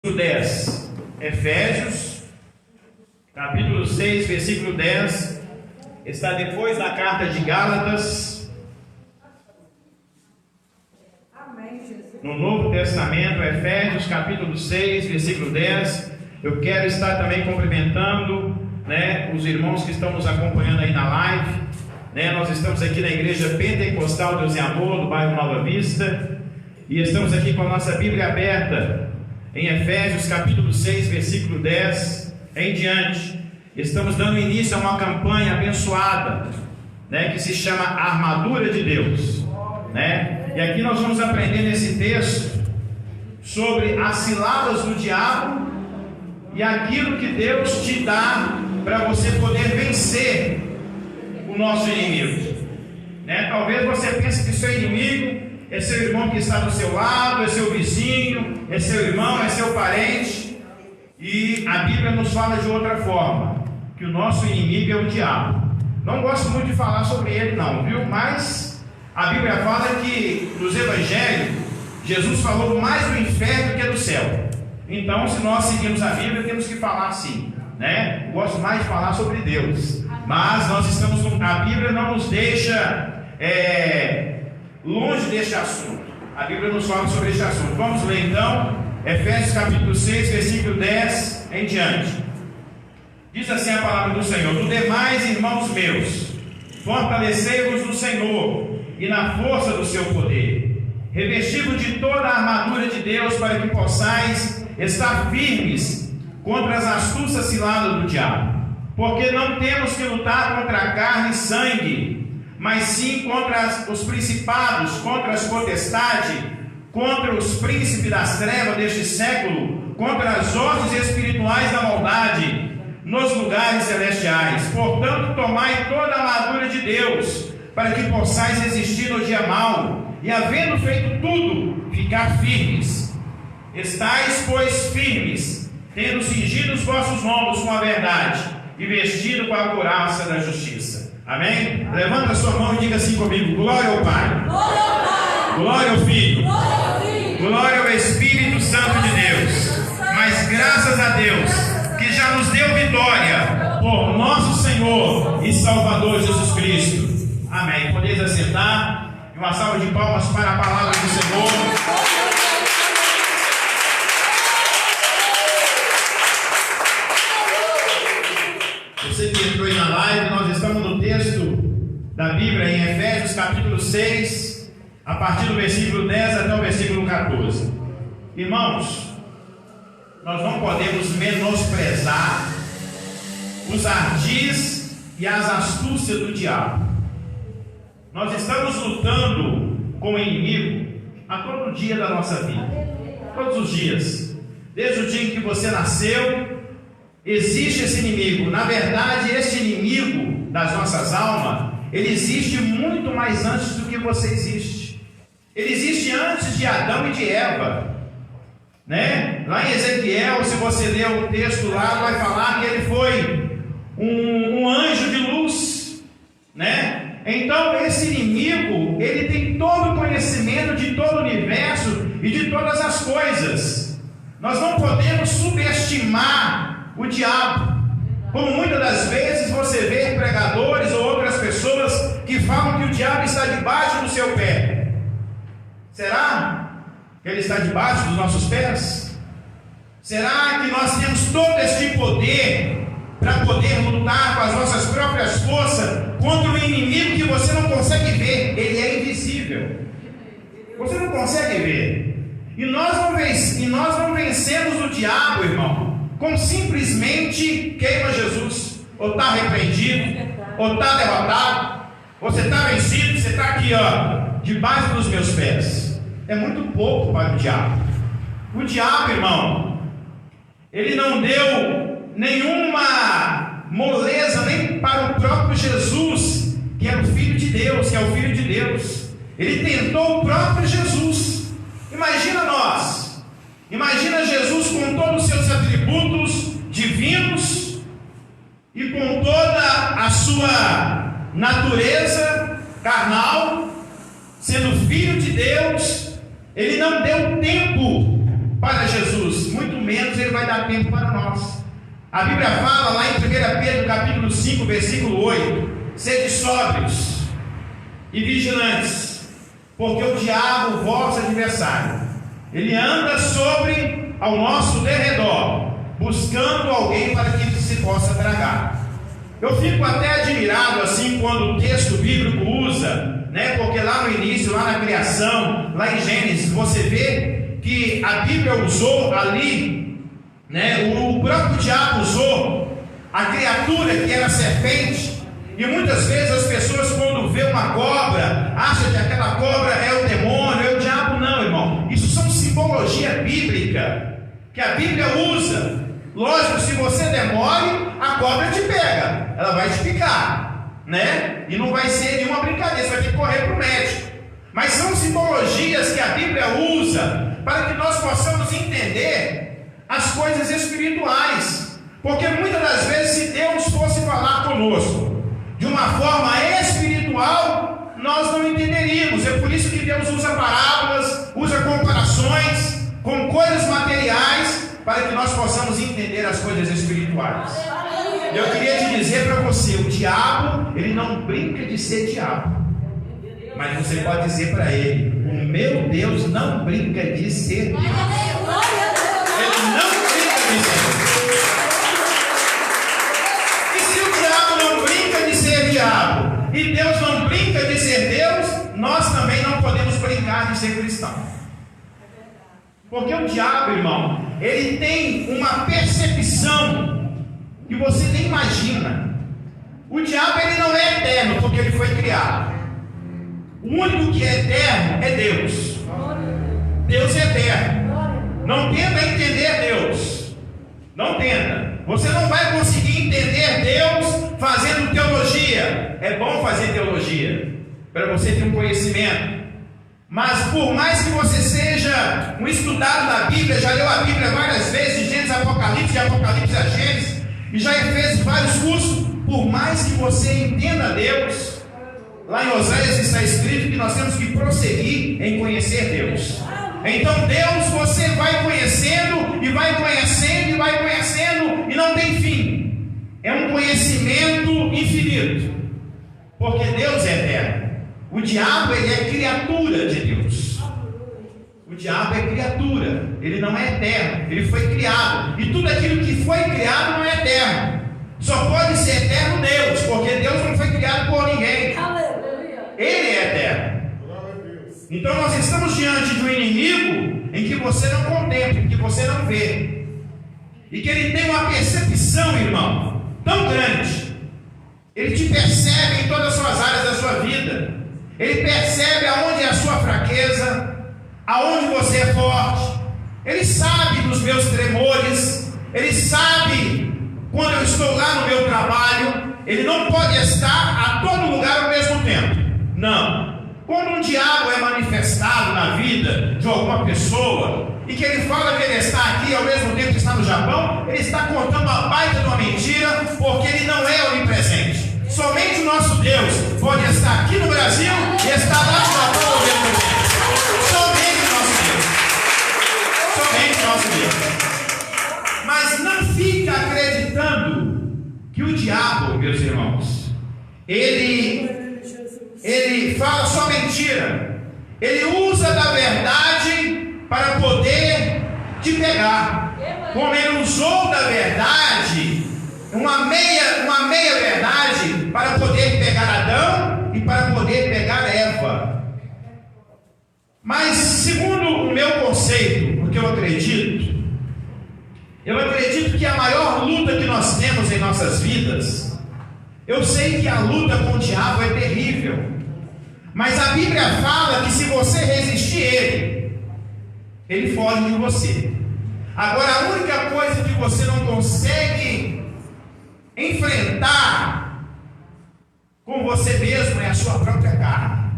10, Efésios, capítulo 6, versículo 10, está depois da carta de Gálatas. Amém, Jesus. No Novo Testamento, Efésios, capítulo 6, versículo 10. Eu quero estar também cumprimentando, os irmãos que estão nos acompanhando aí na live. Nós estamos aqui na Igreja Pentecostal Deus e Amor, do bairro Nova Vista, e estamos aqui com a nossa Bíblia aberta em Efésios capítulo 6, versículo 10 em diante. Estamos dando início a uma campanha abençoada, que se chama Armadura de Deus, E aqui nós vamos aprender nesse texto sobre as ciladas do diabo e aquilo que Deus te dá para você poder vencer o nosso inimigo. Talvez você pense que seu inimigo é seu irmão que está do seu lado, é seu vizinho, é seu irmão, é seu parente. E a Bíblia nos fala de outra forma, que o nosso inimigo é o diabo. Não gosto muito de falar sobre ele não, viu? Mas a Bíblia fala que nos evangelhos Jesus falou mais do inferno que do céu. Então, se nós seguimos a Bíblia, temos que falar assim, Gosto mais de falar sobre Deus, mas nós estamos, a Bíblia não nos deixa longe deste assunto. A Bíblia nos fala sobre este assunto. Vamos ler então Efésios capítulo 6, versículo 10 em diante. Diz assim a palavra do Senhor: do demais, irmãos meus, fortalecei-vos no Senhor e na força do seu poder, revesti-vos de toda a armadura de Deus, para que possais estar firmes contra as astutas ciladas do diabo. Porque não temos que lutar contra a carne e sangue, mas sim contra os principados, contra as potestades, contra os príncipes das trevas deste século, contra as hostes espirituais da maldade nos lugares celestiais. Portanto, tomai toda a armadura de Deus, para que possais resistir no dia mau, e havendo feito tudo, ficar firmes. Estais, pois, firmes, tendo cingido os vossos lombos com a verdade, e vestido com a couraça da justiça. Amém? Levanta a sua mão e diga assim comigo: glória ao Pai, Glória ao Pai, glória ao Filho, glória ao Filho, glória ao Espírito Santo de Deus. Mas graças a Deus, que já nos deu vitória por nosso Senhor e Salvador Jesus Cristo. Amém. Podeis assentar, e uma salva de palmas para a palavra do Senhor. Você que entrou aí na live, nós estamos no texto da Bíblia em Efésios capítulo 6, a partir do versículo 10 até o versículo 14. Irmãos, nós não podemos menosprezar os ardis e as astúcias do diabo. Nós estamos lutando com o inimigo a todo dia da nossa vida, todos os dias, desde o dia em que você nasceu. Existe esse inimigo. Na verdade, esse inimigo das nossas almas, ele existe muito mais antes do que você existe. Ele existe antes de Adão e de Eva, Lá em Ezequiel, se você ler o texto lá, vai falar que ele foi um anjo de luz, Então, esse inimigo, ele tem todo o conhecimento de todo o universo e de todas as coisas. Nós não podemos subestimar o diabo, como muitas das vezes você vê pregadores ou outras pessoas que falam que o diabo está debaixo do seu pé. Será que ele está debaixo dos nossos pés? Será que nós temos todo este poder para poder lutar com as nossas próprias forças contra um inimigo que você não consegue ver? Ele é invisível, você não consegue ver. E nós não vencemos o diabo, irmão, com simplesmente queima Jesus, ou está repreendido, ou está derrotado. Você está vencido, você está aqui, debaixo dos meus pés. É muito pouco para o diabo. O diabo, irmão, ele não deu nenhuma moleza nem para o próprio Jesus, que é o Filho de Deus, Ele tentou o próprio Jesus. Imagina nós. Imagina Jesus com todos os seus atributos divinos e com toda a sua natureza carnal, sendo Filho de Deus. Ele não deu tempo para Jesus, muito menos ele vai dar tempo para nós. A Bíblia fala lá em 1 Pedro capítulo 5, versículo 8: sede sóbrios e vigilantes, porque o diabo, o vosso adversário, ele anda sobre ao nosso derredor, buscando alguém para que se possa tragar. Eu fico até admirado assim quando o texto bíblico usa, porque lá no início, lá na criação, lá em Gênesis, você vê que a Bíblia usou ali, o próprio diabo usou a criatura que era a serpente. E muitas vezes as pessoas, quando vê uma cobra, acham que aquela cobra é o demônio, é o diabo. Não, irmão, isso são simbologia bíblica que a Bíblia usa. Lógico, se você demore, a cobra te pega, ela vai te picar, e não vai ser nenhuma brincadeira, você vai ter que correr para o médico. Mas são simbologias que a Bíblia usa para que nós possamos entender as coisas espirituais. Porque muitas das vezes, se Deus fosse falar conosco de uma forma espiritual, nós não entenderíamos. É por isso que Deus usa parábolas, usa comparações com coisas materiais, para que nós possamos entender as coisas espirituais. Eu queria te dizer para você, o diabo, ele não brinca de ser diabo, mas você pode dizer para ele: o meu Deus não brinca de ser Deus. Ele não brinca de ser Deus. E se o diabo não brinca de ser diabo, e Deus não brinca de ser Deus, nós também não podemos brincar de ser cristão. Porque o diabo, irmão, ele tem uma percepção que você nem imagina. O diabo, ele não é eterno, porque ele foi criado. O único que é eterno é Deus. Deus é eterno. Não tenta entender Deus. Não tenta. Você não vai conseguir entender Deus fazendo teologia. É bom fazer teologia, para você ter um conhecimento. Mas por mais que você seja um estudado da Bíblia, já leu a Bíblia várias vezes, de Gênesis a Apocalipse, de Apocalipse a Gênesis, e já fez vários cursos, por mais que você entenda Deus, lá em Oséias está escrito que nós temos que prosseguir em conhecer Deus. Então Deus você vai conhecendo, e vai conhecendo, e vai conhecendo, e não tem fim. É um conhecimento infinito, porque Deus é eterno. O diabo, ele é criatura de Deus. O diabo é criatura, ele não é eterno, ele foi criado. E tudo aquilo que foi criado não é eterno. Só pode ser eterno Deus, porque Deus não foi criado por ninguém. Ele é eterno. Então nós estamos diante de um inimigo em que você não contempla, em que você não vê. E que ele tem uma percepção, irmão, tão grande. Ele te percebe em todas as suas áreas da sua vida. Ele percebe aonde é a sua fraqueza, aonde você é forte. Ele sabe dos meus tremores. Ele sabe quando eu estou lá no meu trabalho. Ele não pode estar a todo lugar ao mesmo tempo. Não. Quando um diabo é manifestado na vida de alguma pessoa, e que ele fala que ele está aqui ao mesmo tempo que está no Japão, ele está contando uma baita de uma mentira, porque ele não é onipresente. Somente o nosso Deus pode estar aqui no Brasil e estar lá no Japão ao mesmo tempo. Somente o nosso Deus. Somente o nosso Deus. Mas não fica acreditando que o diabo, meus irmãos, ele fala só mentira. Ele usa da verdade para poder te pegar. Como ele usou da verdade, uma meia verdade, para poder pegar Adão e para poder pegar Eva. Mas segundo o meu conceito, porque eu acredito que a maior luta que nós temos em nossas vidas, eu sei que a luta com o diabo é terrível, mas a Bíblia fala que se você resistir ele foge de você. Agora, a única coisa que você não consegue enfrentar com você mesmo é a sua própria carne.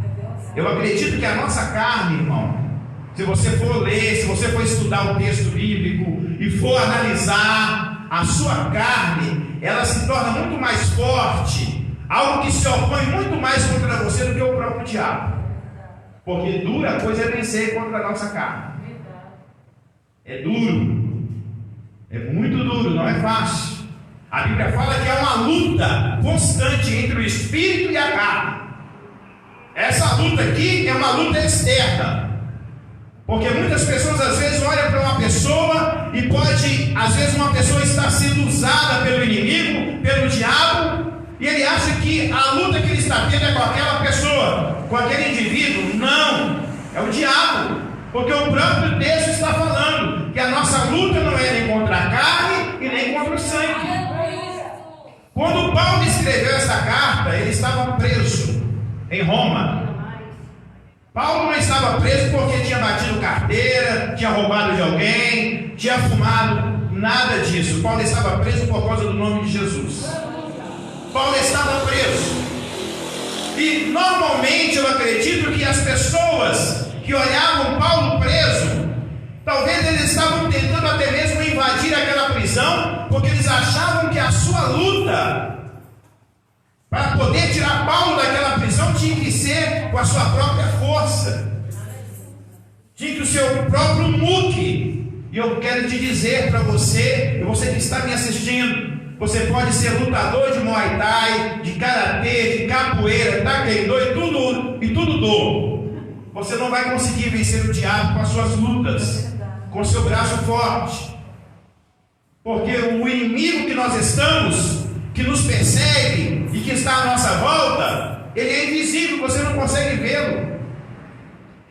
Eu acredito que a nossa carne, irmão, se você for ler, se você for estudar o texto bíblico e for analisar, a sua carne, ela se torna muito mais forte, algo que se opõe muito mais contra você do que o próprio diabo. Porque dura coisa é vencer contra a nossa carne. É duro, é muito duro, não é fácil. A Bíblia fala que é uma luta constante entre o espírito e a carne. Essa luta aqui é uma luta externa. Porque muitas pessoas às vezes olham para uma pessoa e pode, às vezes uma pessoa está sendo usada pelo inimigo, pelo diabo, e ele acha que a luta que ele está tendo é com aquela pessoa, com aquele indivíduo. Não, é o diabo. Porque o próprio texto está falando que a nossa luta não é nem contra a carne e nem contra o sangue. Quando Paulo escreveu essa carta, ele estava preso em Roma. Paulo não estava preso porque tinha batido carteira, tinha roubado de alguém, tinha fumado, nada disso. Paulo estava preso por causa do nome de Jesus. Paulo estava preso. E normalmente eu acredito que as pessoas que olhavam Paulo preso, talvez eles estavam tentando até mesmo invadir aquela prisão, porque eles achavam que a sua luta para poder tirar Paulo daquela prisão tinha que ser com a sua própria força, tinha que o seu próprio muque. E eu quero te dizer para você, e você que está me assistindo, você pode ser lutador de Muay Thai, de Karatê, de capoeira, taekwondo e tudo do. Você não vai conseguir vencer o diabo com as suas lutas, com o seu braço forte. Porque o inimigo que nós estamos, que nos persegue e que está à nossa volta, ele é invisível, você não consegue vê-lo.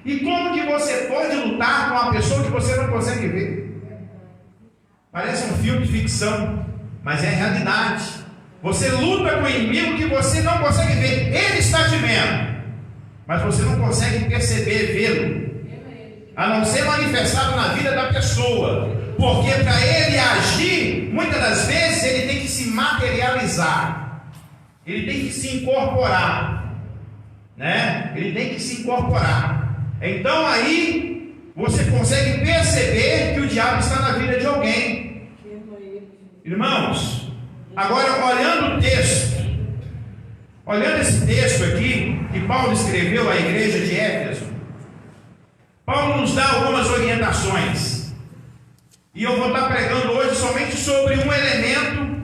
E como que você pode lutar com uma pessoa que você não consegue ver? Parece um filme de ficção, mas é a realidade. Você luta com o inimigo que você não consegue ver. Ele está te vendo, mas você não consegue perceber, vê-lo, a não ser manifestado na vida da pessoa. Porque para ele agir, muitas das vezes ele tem que se materializar, ele tem que se incorporar, né? Ele tem que se incorporar. Então aí você consegue perceber que o diabo está na vida de alguém. Irmãos, agora olhando o texto, olhando esse texto aqui que Paulo escreveu à igreja de Éfeso, Paulo nos dá algumas orientações. E eu vou estar pregando hoje somente sobre um elemento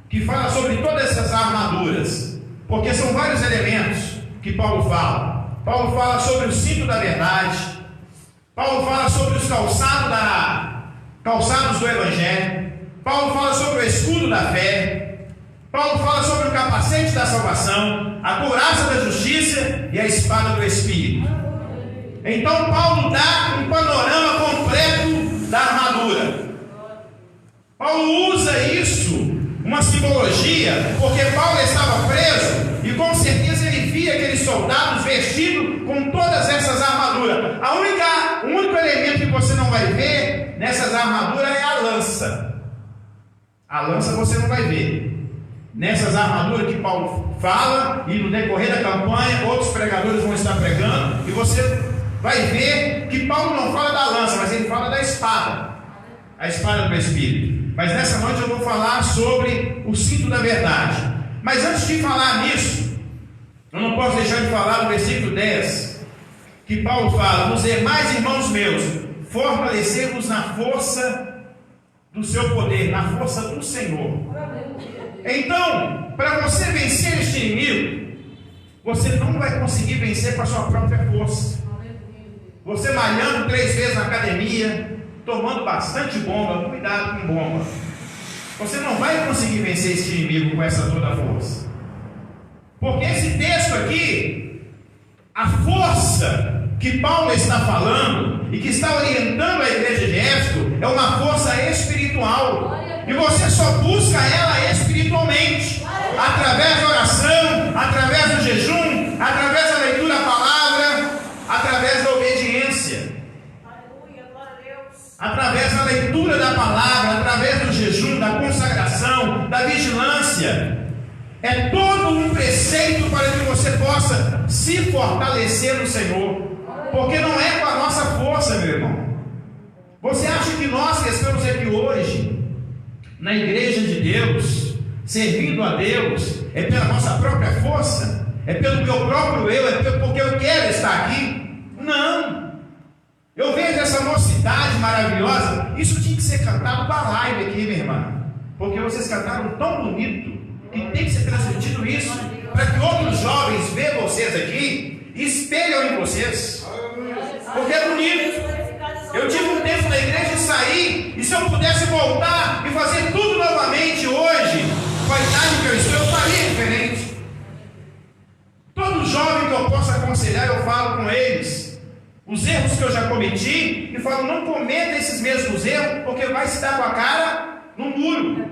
que fala sobre todas essas armaduras, porque são vários elementos que Paulo fala. Paulo fala sobre o cinto da verdade, Paulo fala sobre os calçados do evangelho, Paulo fala sobre o escudo da fé, Paulo fala sobre o capacete da salvação, a couraça da justiça e a espada do Espírito. Então Paulo dá um panorama completo da armadura. Paulo usa isso, uma simbologia, porque Paulo estava preso e com certeza ele via aqueles soldados vestidos com todas essas armaduras. O único elemento que você não vai ver nessas armaduras é a lança. A lança você não vai ver. Nessas armaduras que Paulo fala, e no decorrer da campanha, outros pregadores vão estar pregando, e você vai ver que Paulo não fala da lança, mas ele fala da espada, a espada do Espírito. Mas nessa noite eu vou falar sobre o cinto da verdade. Mas antes de falar nisso, eu não posso deixar de falar no versículo 10, que Paulo fala: nos demais irmãos meus, fortalecemos na força do seu poder, na força do Senhor. Então, para você vencer este inimigo, você não vai conseguir vencer com a sua própria força. Você malhando 3 vezes na academia, tomando bastante bomba, cuidado com bomba. Você não vai conseguir vencer esse inimigo com essa toda força. Porque esse texto aqui, a força que Paulo está falando e que está orientando a igreja de Éfeso é uma força espiritual. E você só busca ela espiritualmente, através da oração, através do jejum, através da leitura da palavra, através da obediência, através da leitura da palavra, através do jejum, da consagração, da vigilância. É todo um preceito para que você possa se fortalecer no Senhor, porque não é com a nossa força, meu irmão. Você acha que nós que estamos aqui hoje na igreja de Deus, servindo a Deus, é pela nossa própria força? É pelo meu próprio eu? É porque eu quero estar aqui? Não. Eu vejo essa mocidade maravilhosa. Isso tinha que ser cantado com a live aqui, minha irmã, porque vocês cantaram tão bonito que tem que ser transmitido isso, para que outros jovens vejam vocês aqui e espelham em vocês, porque é bonito. Eu tive um tempo na igreja e saí, e se eu pudesse voltar e fazer tudo novamente hoje, com a idade que eu estou, eu faria diferente. Todo jovem que eu possa aconselhar, eu falo com eles os erros que eu já cometi, e falo, não cometa esses mesmos erros, porque vai se dar com a cara no muro.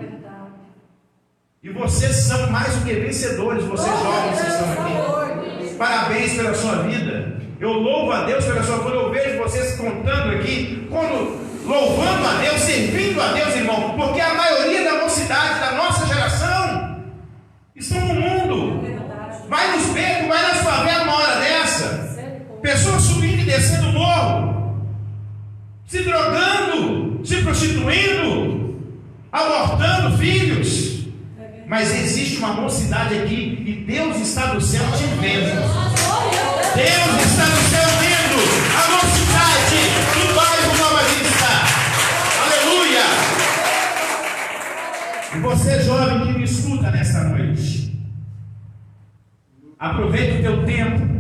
E vocês são mais do que vencedores, vocês jovens que estão aqui. Parabéns pela sua vida. Eu louvo a Deus pela sua vida. Eu vejo vocês contando aqui, louvando a Deus, servindo a Deus, irmão, porque a maioria da mocidade da nossa geração estão no mundo. Vai nos becos, vai nas favelas uma hora dessa. Pessoas subindo e descendo o morro, se drogando, se prostituindo, abortando filhos. Mas existe uma mocidade aqui, e Deus está do céu te vendo. Deus está do céu vendo a mocidade do bairro Nova Vista. Aleluia! E você, jovem que me escuta nesta noite, aproveita o teu tempo,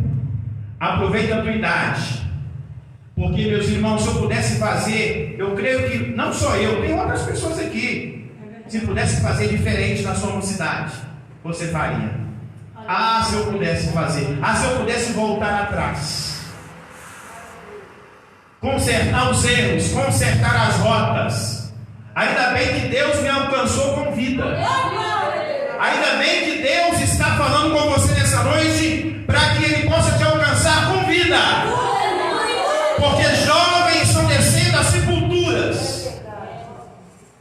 aproveita a tua idade, porque, meus irmãos, se eu pudesse fazer, eu creio que não só eu, tem outras pessoas aqui. Se pudesse fazer diferente na sua mocidade, você faria. Ah, se eu pudesse fazer. Ah, se eu pudesse voltar atrás, consertar os erros, consertar as rotas. Ainda bem que Deus me alcançou com vida. Ainda bem que Deus está falando com você nessa noite, para que Ele possa te alcançar com vida. Porque jovens estão descendo às sepulturas.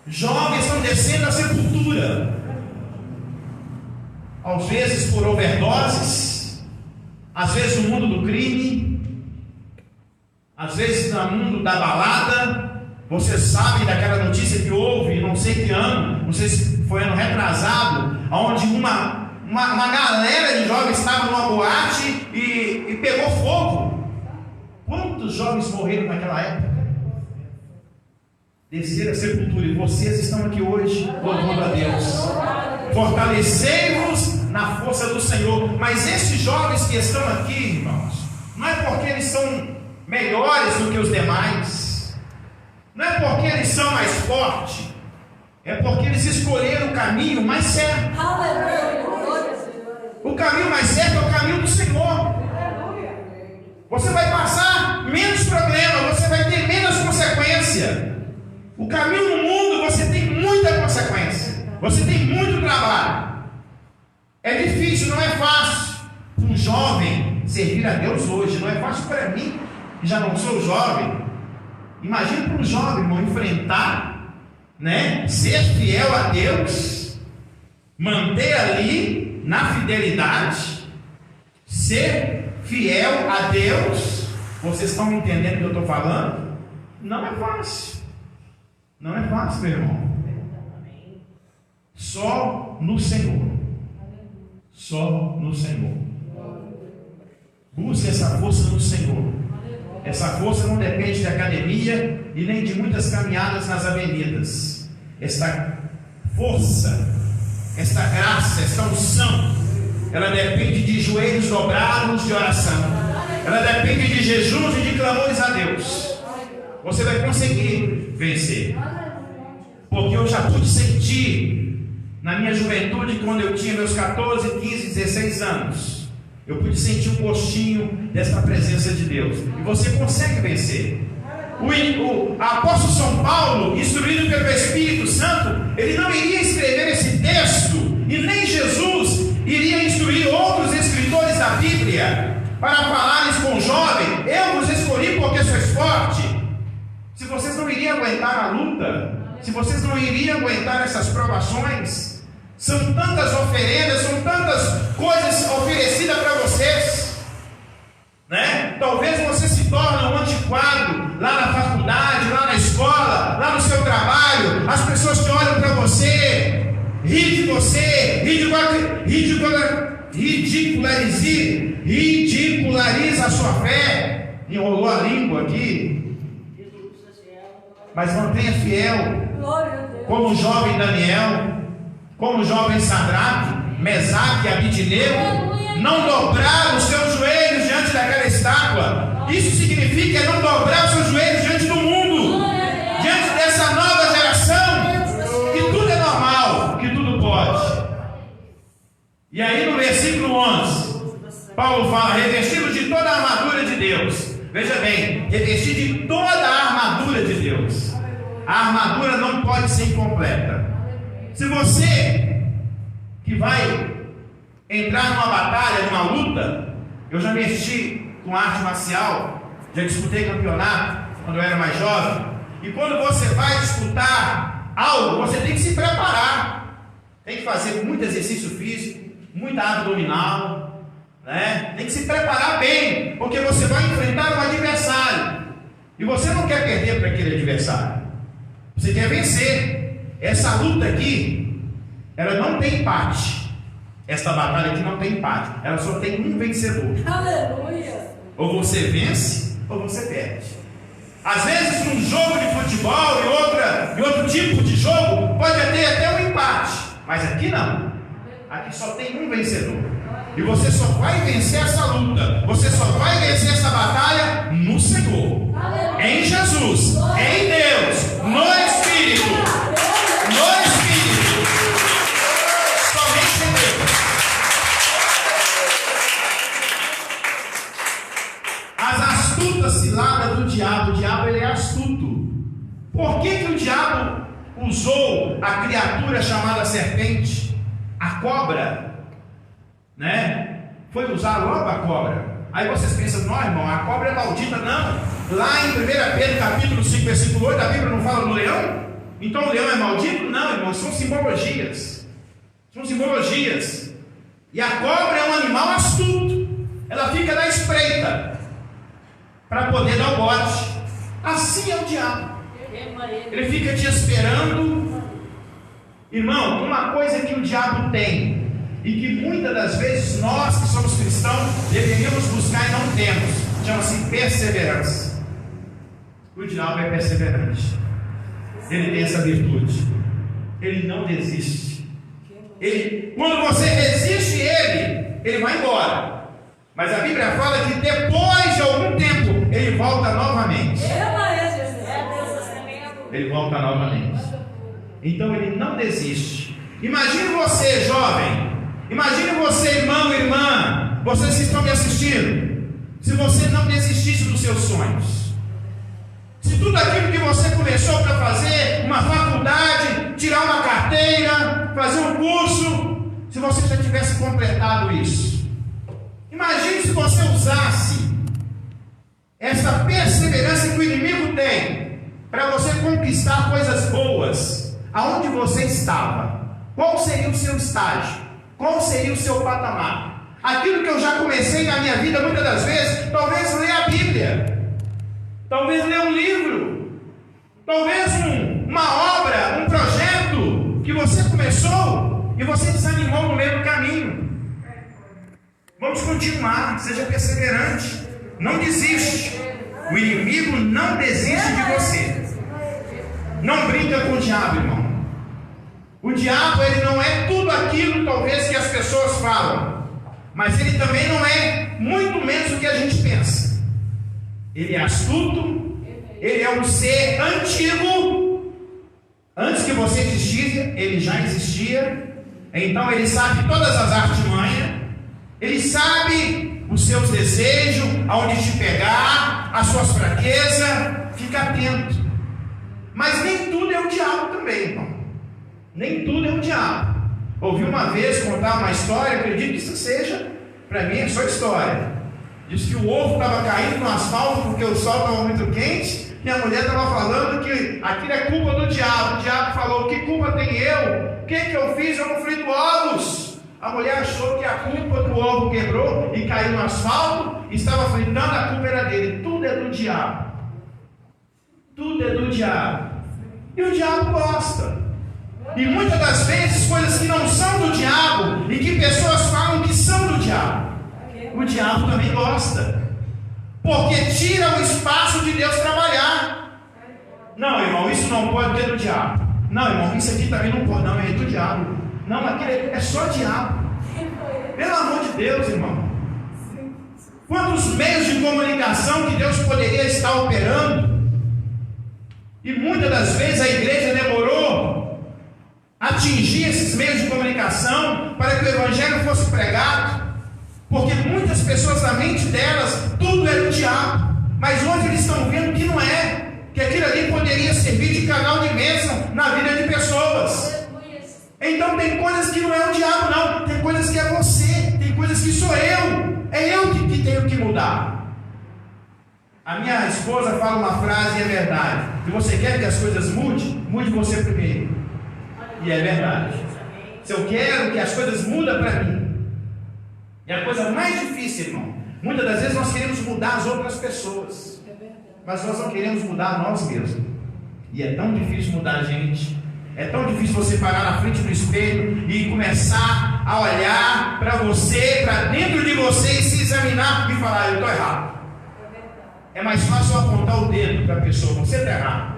Jovens estão descendo à sepultura, às vezes por overdoses, às vezes no mundo do crime, às vezes no mundo da balada. Vocês sabem daquela notícia que houve, não sei que ano, não sei se foi ano retrasado, onde uma galera de jovens estava numa boate e pegou fogo. Quantos jovens morreram naquela época? Descer a sepultura, e vocês estão aqui hoje louvando a Deus. Fortalecei-vos na força do Senhor. Mas esses jovens que estão aqui, irmãos, não é porque eles são melhores do que os demais, não é porque eles são mais fortes, é porque eles escolheram o caminho mais certo. O caminho mais certo é o caminho do Senhor. Você vai passar menos problema, você vai ter menos consequência. O caminho no mundo, você tem muita consequência, você tem muito trabalho. É difícil, não é fácil para um jovem servir a Deus hoje. Não é fácil para mim, que já não sou jovem. Imagina para um jovem, irmão, enfrentar, ser fiel a Deus, manter ali na fidelidade, ser fiel a Deus. Vocês estão entendendo o que eu estou falando? Não é fácil. Não é fácil, meu irmão. Só no Senhor. Só no Senhor. Busque essa força no Senhor. Essa força não depende de academia e nem de muitas caminhadas nas avenidas. Esta força, esta graça, esta unção, ela depende de joelhos dobrados de oração. Ela depende de jejuns e de clamores a Deus. Você vai conseguir vencer. Porque eu já pude sentir na minha juventude, quando eu tinha meus 14, 15, 16 anos, eu pude sentir um gostinho dessa presença de Deus. E você consegue vencer. O apóstolo São Paulo, instruído pelo Espírito Santo, ele não iria escrever esse texto, e nem Jesus iria instruir outros escritores da Bíblia para falarem com o jovem: eu vos escolhi porque sois forte. Se vocês não iriam aguentar a luta, se vocês não iriam aguentar essas provações, são tantas oferendas, são tantas coisas oferecidas para vocês, Talvez você se torne um antiquado lá na faculdade, lá na escola, lá no seu trabalho. As pessoas te olham para você, ri de você, ridiculariza a sua fé. Enrolou a língua aqui. mas mantenha fiel, Glória a Deus. como o jovem Daniel, como o jovem Sadraque, Mesaque e Abidnego, não dobrar os seus joelhos diante daquela estátua. Isso significa não dobrar os seus joelhos diante do mundo, diante dessa nova geração, que tudo é normal, que tudo pode. E aí no versículo 11, Paulo fala, revestido de toda a armadura de Deus. Veja bem, revestido de toda a armadura de Deus. A armadura não pode ser incompleta. Se você que vai entrar numa batalha, numa luta, eu já mexi com arte marcial, já disputei campeonato quando eu era mais jovem, e quando você vai disputar algo, você tem que se preparar, tem que fazer muito exercício físico, muita abdominal, né? Tem que se preparar bem, porque você vai enfrentar um adversário, e você não quer perder para aquele adversário, você quer vencer. Essa luta aqui, ela não tem empate. Esta batalha aqui não tem empate, ela só tem um vencedor. Aleluia. Ou você vence, ou você perde. Às vezes num jogo de futebol e outro tipo de jogo, pode ter até um empate, mas aqui não. Aqui só tem um vencedor. E você só vai vencer essa luta, você só vai vencer essa batalha no Senhor, em Jesus, em Deus, no Espírito, no Espírito. Somente em Deus. As astutas ciladas do diabo. O diabo, ele é astuto. Por que o diabo usou a criatura chamada serpente, a cobra, né? Foi usar logo a cobra. Aí vocês pensam, não, irmão, a cobra é maldita. Não. Lá em 1 Pedro capítulo 5, versículo 8, a Bíblia não fala do leão? Então o leão é maldito? Não, irmão, são simbologias. São simbologias. E a cobra é um animal astuto. Ela fica na espreita para poder dar o bote. Assim é o diabo. Ele fica te esperando. Irmão, uma coisa que o diabo tem, e que muitas das vezes nós que somos cristãos deveríamos buscar e não temos, chama-se perseverança. O diabo é perseverante. Ele tem essa virtude. Ele não desiste. Quando você resiste ele vai embora. Mas a Bíblia fala que depois de algum tempo ele volta novamente. Ele volta novamente. Então ele não desiste. Imagine você, jovem. Imagine você, irmão e irmã. Vocês que estão me assistindo. Se você não desistisse dos seus sonhos. Se tudo aquilo que você começou para fazer, uma faculdade, tirar uma carteira, fazer um curso, se você já tivesse completado isso. Imagine se você usasse essa perseverança que o inimigo tem para você conquistar coisas boas. Aonde você estava? Qual seria o seu estágio? Qual seria o seu patamar? Aquilo que eu já comecei na minha vida muitas das vezes, talvez ler a Bíblia, talvez ler um livro, talvez uma obra, um projeto que você começou e você desanimou no meio do caminho. Vamos continuar, seja perseverante, não desiste. O inimigo não desiste de você. Não brinca com o diabo, irmão. O diabo, ele não é tudo aquilo talvez que as pessoas falam, mas ele também não é muito menos do que a gente pensa. Ele é astuto, ele é um ser antigo. Antes que você existisse, ele já existia. Então ele sabe todas as artimanhas, ele sabe os seus desejos, aonde te pegar, as suas fraquezas. Fica atento. Mas nem tudo é o diabo também, irmão. Nem tudo é o diabo. Ouvi uma vez contar uma história, acredito que isso seja, para mim é só história. Diz que o ovo estava caindo no asfalto porque o sol estava muito quente, e a mulher estava falando que aquilo é culpa do diabo. O diabo falou: que culpa tem eu? O que eu fiz? Eu não frito ovos. A mulher achou que a culpa do ovo quebrou e caiu no asfalto, e estava fritando, a culpa era dele. Tudo é do diabo. Tudo é do diabo. E o diabo gosta. E muitas das vezes coisas que não são do diabo e que pessoas falam que são do diabo, o diabo também gosta, porque tira o espaço de Deus trabalhar. Não, irmão, isso não pode ter do diabo. Não, irmão, isso aqui também não pode, não, é do diabo. Não, aquilo é só diabo. Pelo amor de Deus, irmão. Quantos meios de comunicação que Deus poderia estar operando? E muitas das vezes a igreja demorou a atingir esses meios de comunicação para que o evangelho fosse pregado, porque muitas pessoas, na mente delas, tudo era o diabo. Mas hoje eles estão vendo que não é, que aquilo ali poderia servir de canal de bênção na vida de pessoas. Então tem coisas que não é o diabo, não. Tem coisas que é você, tem coisas que sou eu. É eu que tenho que mudar. A minha esposa fala uma frase e é verdade: se você quer que as coisas mudem, mude você primeiro. E é verdade. Se eu quero que as coisas mudem para mim, é a coisa mais difícil, irmão. Muitas das vezes nós queremos mudar as outras pessoas, mas nós não queremos mudar nós mesmos. E é tão difícil mudar a gente. É tão difícil você parar na frente do espelho e começar a olhar para você, para dentro de você, e se examinar e falar: eu estou errado. É mais fácil eu apontar o dedo para a pessoa: você está errado.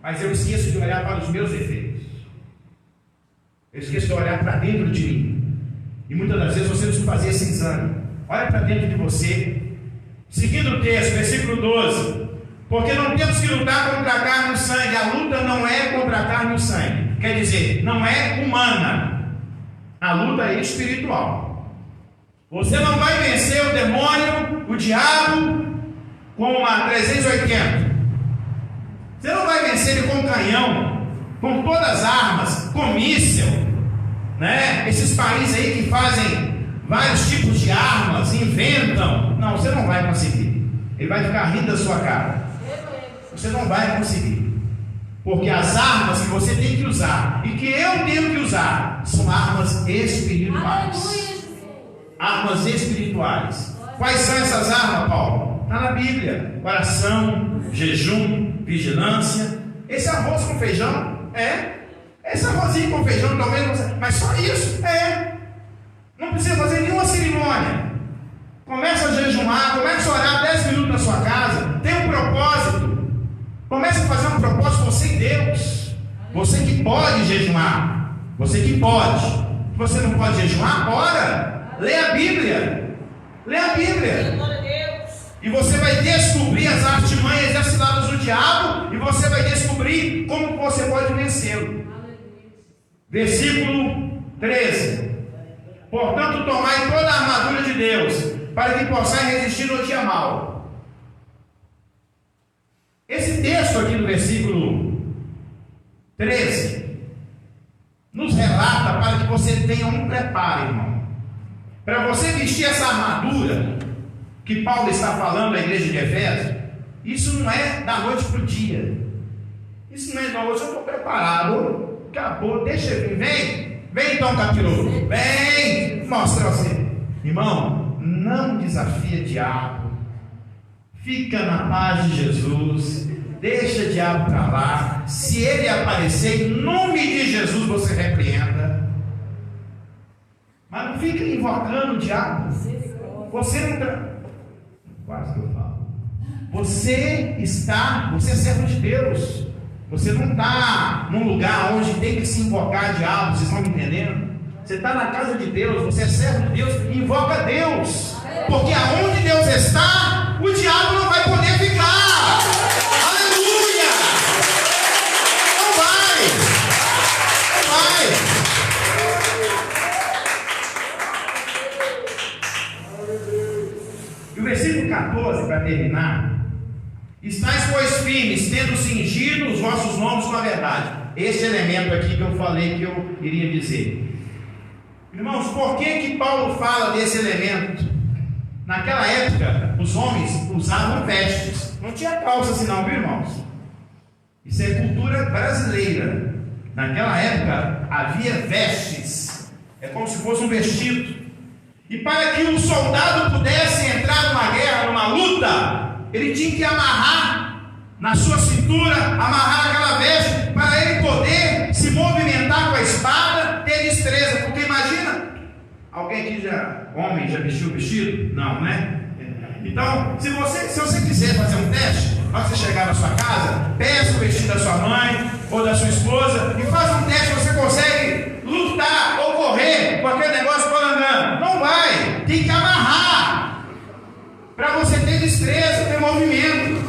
Mas eu esqueço de olhar para os meus defeitos. Eu esqueço de olhar para dentro de mim. E muitas das vezes você precisa fazer esse exame. Olha para dentro de você. Seguindo o texto, versículo 12: porque não temos que lutar contra a carne e o sangue. A luta não é contra a carne e o sangue. Quer dizer, não é humana. A luta é espiritual. Você não vai vencer o demônio, o diabo, com uma 380. Você não vai vencer ele com canhão, com todas as armas, com míssil, né? Esses países aí que fazem vários tipos de armas, inventam. Não, você não vai conseguir. Ele vai ficar rindo da sua cara. Você não vai conseguir. Porque as armas que você tem que usar e que eu tenho que usar são armas espirituais. Armas espirituais. Quais são essas armas, Paulo? Está na Bíblia: oração, jejum, vigilância. Esse arroz com feijão, esse arrozinho com feijão, talvez não seja, mas só isso, não precisa fazer nenhuma cerimônia. Começa a jejuar, começa a orar 10 minutos na sua casa, tem um propósito. Começa a fazer um propósito, você e Deus. Você que pode jejuar, você que pode. Você não pode jejuar? Ora, lê a Bíblia. Lê a Bíblia. E você vai descobrir as artimanhas e as ciladas do diabo, e você vai descobrir como você pode vencê-lo. Versículo 13: portanto, tomai toda a armadura de Deus, para que possais resistir no dia mau. Esse texto aqui do versículo 13 nos relata para que você tenha um preparo, irmão, para você vestir essa armadura que Paulo está falando à igreja de Efésios. Isso não é da noite para o dia. Isso não é da noite. Eu estou preparado, acabou, deixa eu vir. Vem então, capiroto, vem, mostra você. Irmão, não desafia diabo. Fica na paz de Jesus. Deixa o diabo para lá. Se ele aparecer, em nome de Jesus você repreenda. Mas não fica invocando o diabo. Você não está. Quase que eu falo. Você é servo de Deus. Você não está num lugar onde tem que se invocar diabo. Vocês estão me entendendo? Você está na casa de Deus. Você é servo de Deus. Invoca Deus. Porque aonde Deus está, o diabo não vai poder ficar. Aleluia! Não vai. Não vai. E o versículo 14, para terminar: estáis, pois, firmes, tendo cingido os vossos lombos com a verdade. Esse elemento aqui que eu falei que eu iria dizer. Irmãos, por que Paulo fala desse elemento? Naquela época, os homens usavam vestes. Não tinha calça assim não, viu, irmãos? Isso é cultura brasileira. Naquela época, havia vestes. É como se fosse um vestido. E para que um soldado pudesse entrar numa guerra, numa luta, ele tinha que amarrar na sua cintura, amarrar aquela veste, para ele poder se movimentar com a espada, ter destreza. Porque imagina, alguém aqui homem já vestiu o vestido? Não, né? Então, se você quiser fazer um teste, Na hora que você chegar na sua casa, peça o vestido da sua mãe ou da sua esposa e faz um teste. Você consegue lutar ou correr com aquele negócio colangando? Não vai, tem que amarrar para você ter destreza, ter movimento.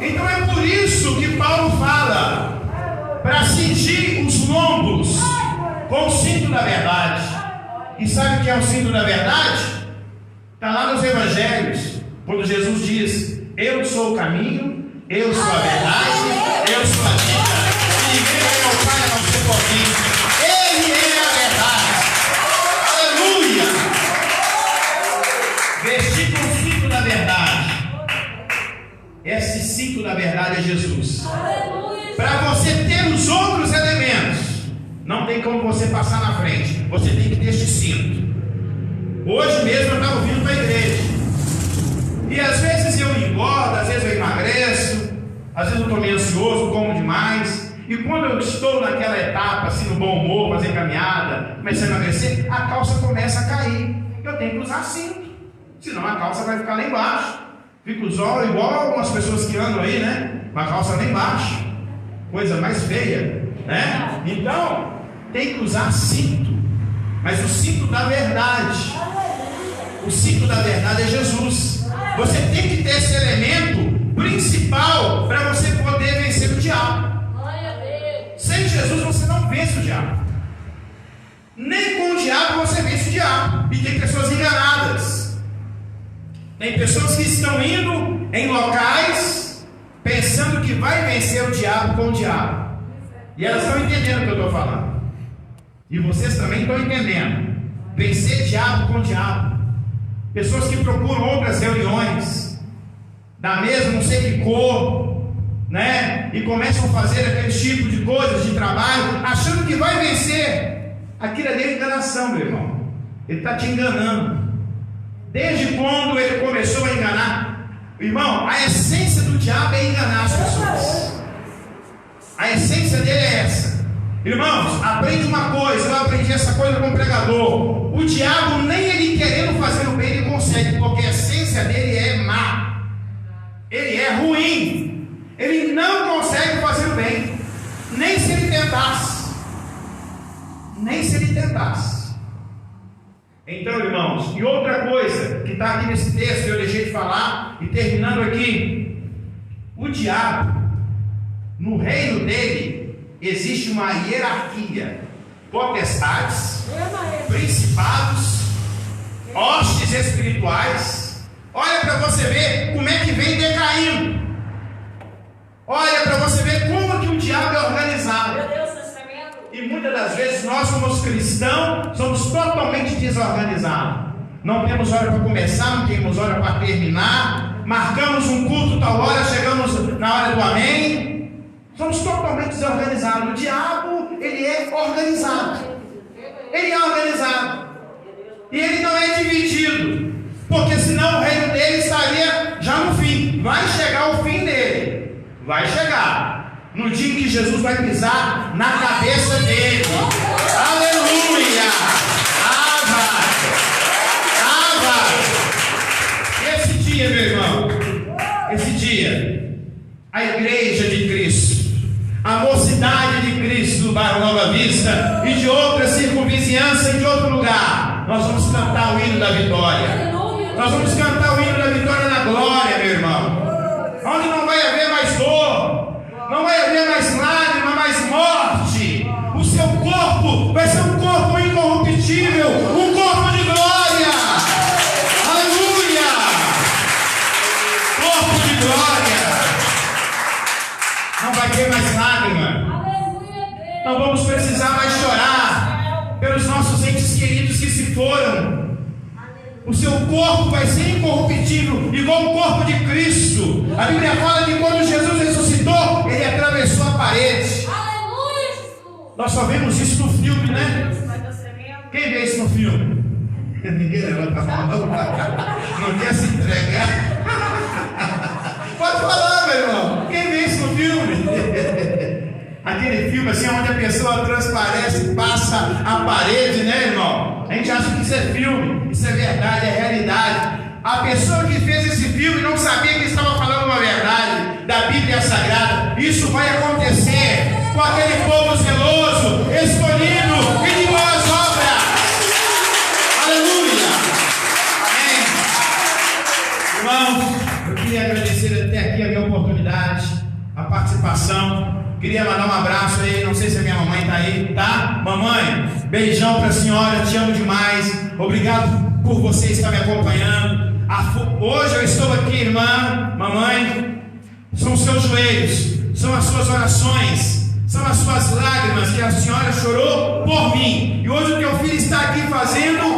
Então é por isso que Paulo fala para cingir os lombos com o cinto da verdade. E sabe o que é o cinto da verdade? Está lá nos evangelhos, quando Jesus diz: eu sou o caminho, eu sou a verdade, eu sou a vida, e ninguém vem ao Pai a não ser por mim. Ele é a verdade. Aleluia! Vestir com o cinto da verdade. Esse cinto da verdade é Jesus. Para você ter os outros elementos, não tem como você passar na frente. Você tem que ter este cinto. Hoje mesmo eu estava vindo para a igreja. E às vezes eu engordo, às vezes eu emagreço, às vezes eu estou meio ansioso, como demais. E quando eu estou naquela etapa, assim, no bom humor, fazer caminhada, começando a emagrecer, a calça começa a cair. Eu tenho que usar cinto. Senão a calça vai ficar lá embaixo. Fica igual algumas pessoas que andam aí, né? Com a calça lá embaixo. Coisa mais feia, né? Então, tem que usar cinto. Mas o cinto da verdade. O cinto da verdade é Jesus. Você tem que ter esse elemento principal para você poder vencer o diabo. Sem Jesus você não vence o diabo. Nem com o diabo você vence o diabo. E tem pessoas enganadas. Tem pessoas que estão indo em locais pensando que vai vencer o diabo com o diabo. E elas estão entendendo o que eu estou falando. E vocês também estão entendendo. Vencer diabo com diabo. Pessoas que procuram outras reuniões, da mesma não sei que cor, né? E começam a fazer aquele tipo de coisas de trabalho, achando que vai vencer. Aquilo ali é enganação, meu irmão. Ele está te enganando. Desde quando ele começou a enganar? Irmão, a essência do diabo é enganar as pessoas. A essência dele é essa. Irmãos, aprende uma coisa. Eu aprendi essa coisa com o pregador. O diabo, nem ele querendo fazer o bem, ele consegue, porque a essência dele é má. Ele é ruim. Ele não consegue fazer o bem. Nem se ele tentasse. Nem se ele tentasse. Então, irmãos, e outra coisa que está aqui nesse texto, eu deixei de falar, e terminando aqui: o diabo, no reino dele, existe uma hierarquia. Potestades, principados, hostes espirituais. Olha para você ver como é que vem decaindo. Olha para você ver como que o diabo é organizado. E muitas das vezes nós, como cristãos, somos totalmente desorganizados. Não temos hora para começar, não temos hora para terminar. Marcamos um culto tal hora, chegamos na hora do amém. Somos totalmente desorganizados. O diabo, ele é organizado. Ele é organizado. E ele não é dividido. Porque senão o reino dele estaria já no fim. Vai chegar o fim dele. Vai chegar. No dia em que Jesus vai pisar na cabeça dele. Aleluia! Esse dia, meu irmão. Esse dia. A igreja de Cristo. A mocidade de Cristo do bairro Nova Vista e de outra circunvizinhança e de outro lugar, nós vamos cantar o hino da vitória. Nós vamos cantar o hino da vitória na glória, meu irmão. Onde não vai haver mais dor, não vai haver mais lágrima, mais morte. O seu corpo vai ser um corpo incorruptível, um corpo de glória. Aleluia! Corpo de glória. Não vai ter mais lágrima. Não vamos precisar mais chorar pelos nossos entes queridos que se foram. O seu corpo vai ser incorruptível, igual o corpo de Cristo. A Bíblia fala que quando Jesus ressuscitou, ele atravessou a parede. Nós só vemos isso no filme, né? Quem vê isso no filme? Ninguém levanta a mão, não quer se entregar. Pode falar, meu irmão. Quem vê isso no filme? Aquele filme assim, onde a pessoa transparece, passa a parede, né, irmão? A gente acha que isso é filme, isso é verdade, é realidade. A pessoa que fez esse filme não sabia que estava falando uma verdade da Bíblia Sagrada. Isso vai acontecer com aquele povo zeloso, escolhido e de boas obras. Aleluia! Amém. Irmãos, eu queria agradecer até aqui a minha oportunidade, a participação. Queria mandar um abraço aí, não sei se a minha mamãe está aí, tá? Mamãe, beijão para a senhora, te amo demais. Obrigado por você estar me acompanhando. Hoje eu estou aqui, irmã, mamãe, são os seus joelhos, são as suas orações, são as suas lágrimas que a senhora chorou por mim. E hoje o que eu filho está aqui fazendo